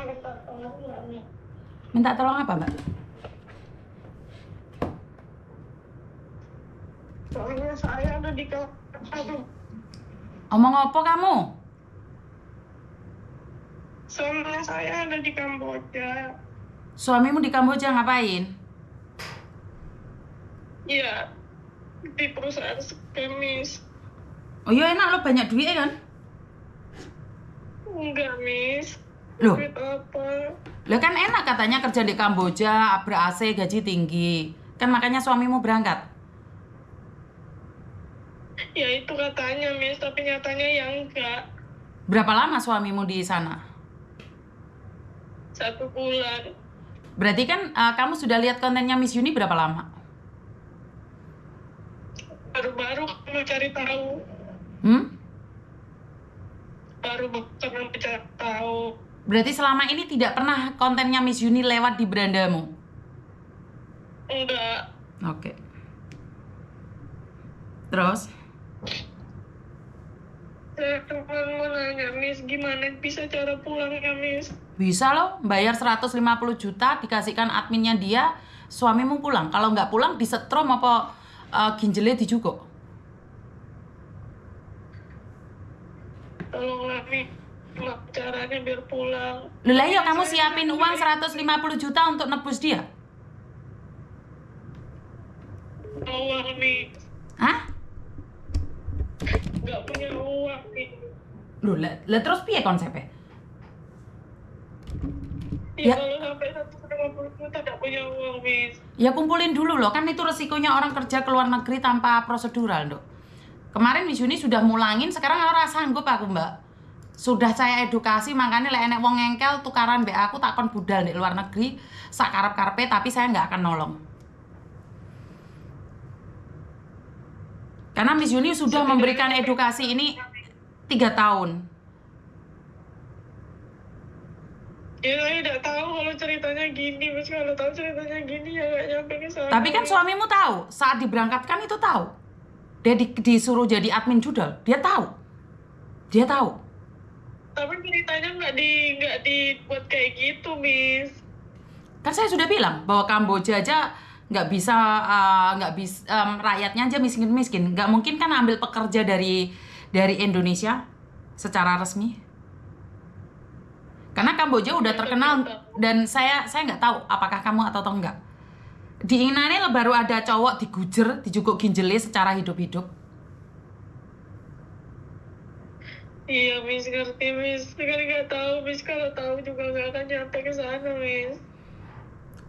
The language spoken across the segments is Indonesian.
minta tolong nggak nih? Minta tolong apa, Mbak? Soalnya saya ada di aduh, Omong apa kamu? soalnya saya ada di Kamboja. Suamimu di Kamboja ngapain? Iya, di perusahaan sekemis. Oh iya enak lo, banyak duit kan? Enggak, Miss. Loh, Duit apa? lo kan enak katanya kerja di Kamboja, ber-AC, gaji tinggi. Kan makanya suamimu berangkat. Ya itu katanya, Miss, tapi nyatanya ya enggak. Berapa lama suamimu di sana? 1 bulan. Berarti kan kamu sudah lihat kontennya Miss Yuni berapa lama? Baru-baru kamu cari tahu. Baru karena cari tahu. Berarti selama ini tidak pernah kontennya Miss Yuni lewat di berandamu? Enggak. Oke. Terus? Saya cuma mau nanya, Miss, gimana bisa cara pulangnya, Miss? Bisa loh, bayar 150 juta, dikasihkan adminnya dia, suamimu pulang. Kalau nggak pulang, disetrum apa ginjelnya dijuguk. Tolong lah, Miss. Gimana caranya biar pulang? Lah iya, kamu siapin uang 150 juta untuk nebus dia? Uang, Miss. Hah? Nggak punya uang, Miss. Loh, lah terus piye konsepnya? Ya, Ya. kalau sampai 150 juta nggak punya uang, Miss. Ya kumpulin dulu loh, kan itu resikonya orang kerja ke luar negeri tanpa prosedural, Dok. Kemarin Miss Yuni sudah mulangin, sekarang ora sanggup aku, Mbak. Sudah saya edukasi, makanya lek enek wong ngengkel tukaran mbek aku takon budal di luar negeri, sak karep-karepe, tapi saya nggak akan nolong. Karena Miss Yuni sudah memberikan edukasi ini 3 tahun. Ya, saya nggak tahu kalau ceritanya gini, Miss. Kalau tahu ceritanya gini, ya nggak nyampe ke sana. Tapi kan suamimu tahu, saat diberangkatkan itu tahu. Dia disuruh jadi admin judul, dia tahu. Dia tahu. Tapi ceritanya nggak dibuat kayak gitu, Miss. Kan saya sudah bilang bahwa Kamboja aja nggak bisa rakyatnya aja miskin-miskin. Nggak mungkin kan ambil pekerja dari Indonesia secara resmi. Karena Kamboja udah terkenal, dan saya nggak tahu apakah kamu atau enggak. Di Inane baru ada cowok digujer, dijuguk ginjele secara hidup-hidup. Iya, Miss, ngerti, Miss. Tapi nggak tahu, Miss. Kalau tahu juga nggak akan nyampe ke sana, Miss.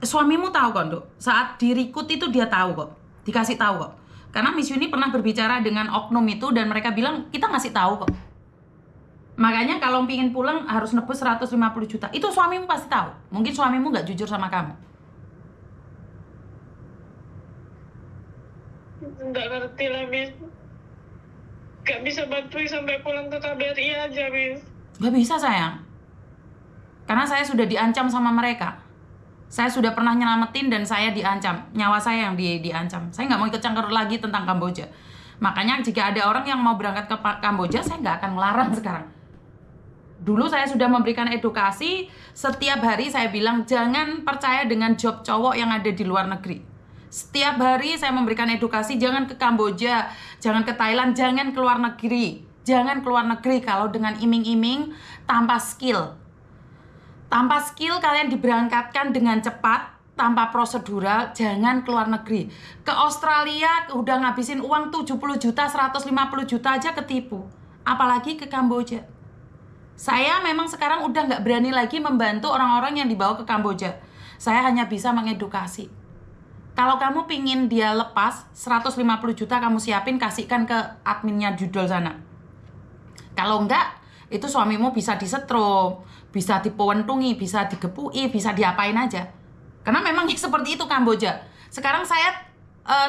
Suamimu tahu kok, Dok. Saat direkrut itu dia tahu kok. Dikasih tahu kok. Karena Miss Yuni pernah berbicara dengan oknum itu dan mereka bilang, kita ngasih tahu kok. Makanya kalau pingin pulang harus nebus 150 juta. Itu suamimu pasti tahu. Mungkin suamimu nggak jujur sama kamu. Nggak ngerti lah, Miss. Nggak bisa bantuin sampai pulang ke KBRI aja, Miss. Nggak bisa, sayang. Karena saya sudah diancam sama mereka. Saya sudah pernah nyelamatin dan saya diancam. Nyawa saya yang diancam. Saya nggak mau ikut campur lagi tentang Kamboja. Makanya jika ada orang yang mau berangkat ke Kamboja, saya nggak akan melarang sekarang. Dulu saya sudah memberikan edukasi. Setiap hari saya bilang, jangan percaya dengan job cowok yang ada di luar negeri. Setiap hari saya memberikan edukasi, jangan ke Kamboja, jangan ke Thailand, jangan ke luar negeri. Jangan ke luar negeri kalau dengan iming-iming tanpa skill. Tanpa skill kalian diberangkatkan dengan cepat, tanpa prosedural, jangan ke luar negeri. Ke Australia udah ngabisin uang 70 juta, 150 juta aja ketipu. Apalagi ke Kamboja. Saya memang sekarang udah nggak berani lagi membantu orang-orang yang dibawa ke Kamboja. Saya hanya bisa mengedukasi. Kalau kamu pingin dia lepas, 150 juta kamu siapin, kasihkan ke adminnya judul sana. Kalau enggak, itu suamimu bisa disetrum, bisa dipewentungi, bisa digepui, bisa diapain aja. Karena memang seperti itu Kamboja. Sekarang saya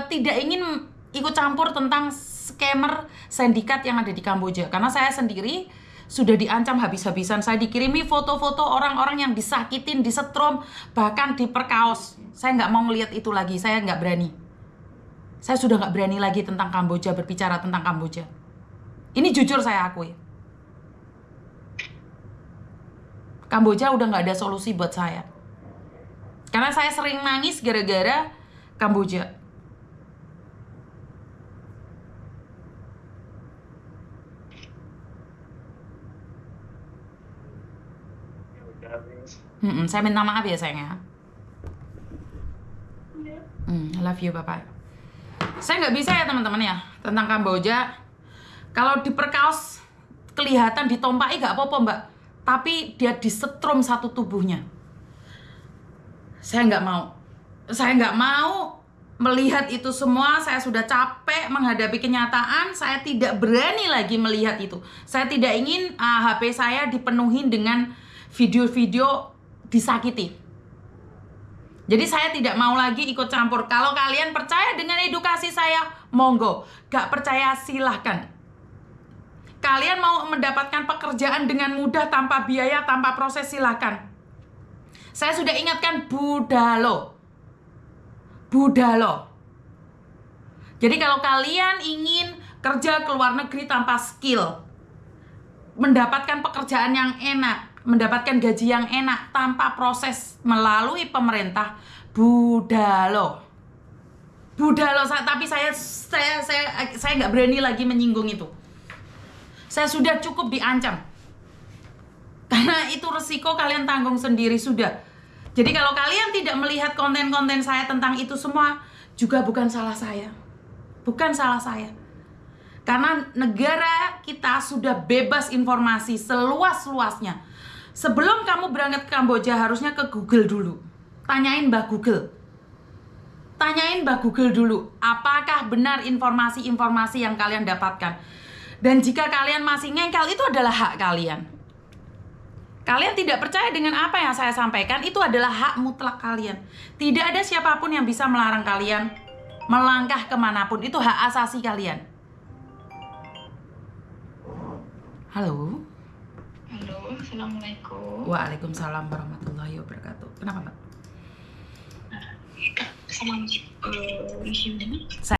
tidak ingin ikut campur tentang scammer sindikat yang ada di Kamboja. Karena saya sendiri sudah diancam habis-habisan. Saya dikirimi foto-foto orang-orang yang disakitin, disetrum, bahkan diperkaos. Saya nggak mau ngelihat itu lagi, saya nggak berani. Saya sudah nggak berani lagi tentang Kamboja, berbicara tentang Kamboja. Ini jujur saya akui. Kamboja udah nggak ada solusi buat saya. Karena saya sering nangis gara-gara Kamboja. Ya udah, Miss. Saya minta maaf ya sayang ya. Ya. I love you, bye-bye. Saya nggak bisa ya teman-teman ya tentang Kamboja. Kalau diperkaos kelihatan ditompaki nggak apa-apa mbak, tapi dia disetrum satu tubuhnya. Saya nggak mau melihat itu semua. Saya sudah capek menghadapi kenyataan. Saya tidak berani lagi melihat itu. Saya tidak ingin HP saya dipenuhi dengan video-video disakiti. Jadi saya tidak mau lagi ikut campur. Kalau kalian percaya dengan edukasi saya, monggo. Gak percaya silahkan. Kalian mau mendapatkan pekerjaan dengan mudah, tanpa biaya, tanpa proses, silahkan. Saya sudah ingatkan budalo. Jadi kalau kalian ingin kerja ke luar negeri tanpa skill, mendapatkan pekerjaan yang enak, mendapatkan gaji yang enak tanpa proses melalui pemerintah, budalo. Tapi saya nggak berani lagi menyinggung itu. Saya sudah cukup diancam. Karena itu resiko kalian tanggung sendiri sudah. Jadi kalau kalian tidak melihat konten-konten saya tentang itu semua, juga bukan salah saya. Bukan salah saya. Karena negara kita sudah bebas informasi seluas-luasnya. Sebelum kamu berangkat ke Kamboja, harusnya ke Google dulu. Tanyain Mbak Google dulu. Apakah benar informasi-informasi yang kalian dapatkan? Dan jika kalian masih ngengkel, itu adalah hak kalian. Kalian tidak percaya dengan apa yang saya sampaikan, itu adalah hak mutlak kalian. Tidak ada siapapun yang bisa melarang kalian melangkah kemanapun. Itu hak asasi kalian. Halo. Halo, assalamualaikum. Waalaikumsalam warahmatullahi wabarakatuh. Kenapa, Mbak? Sama issue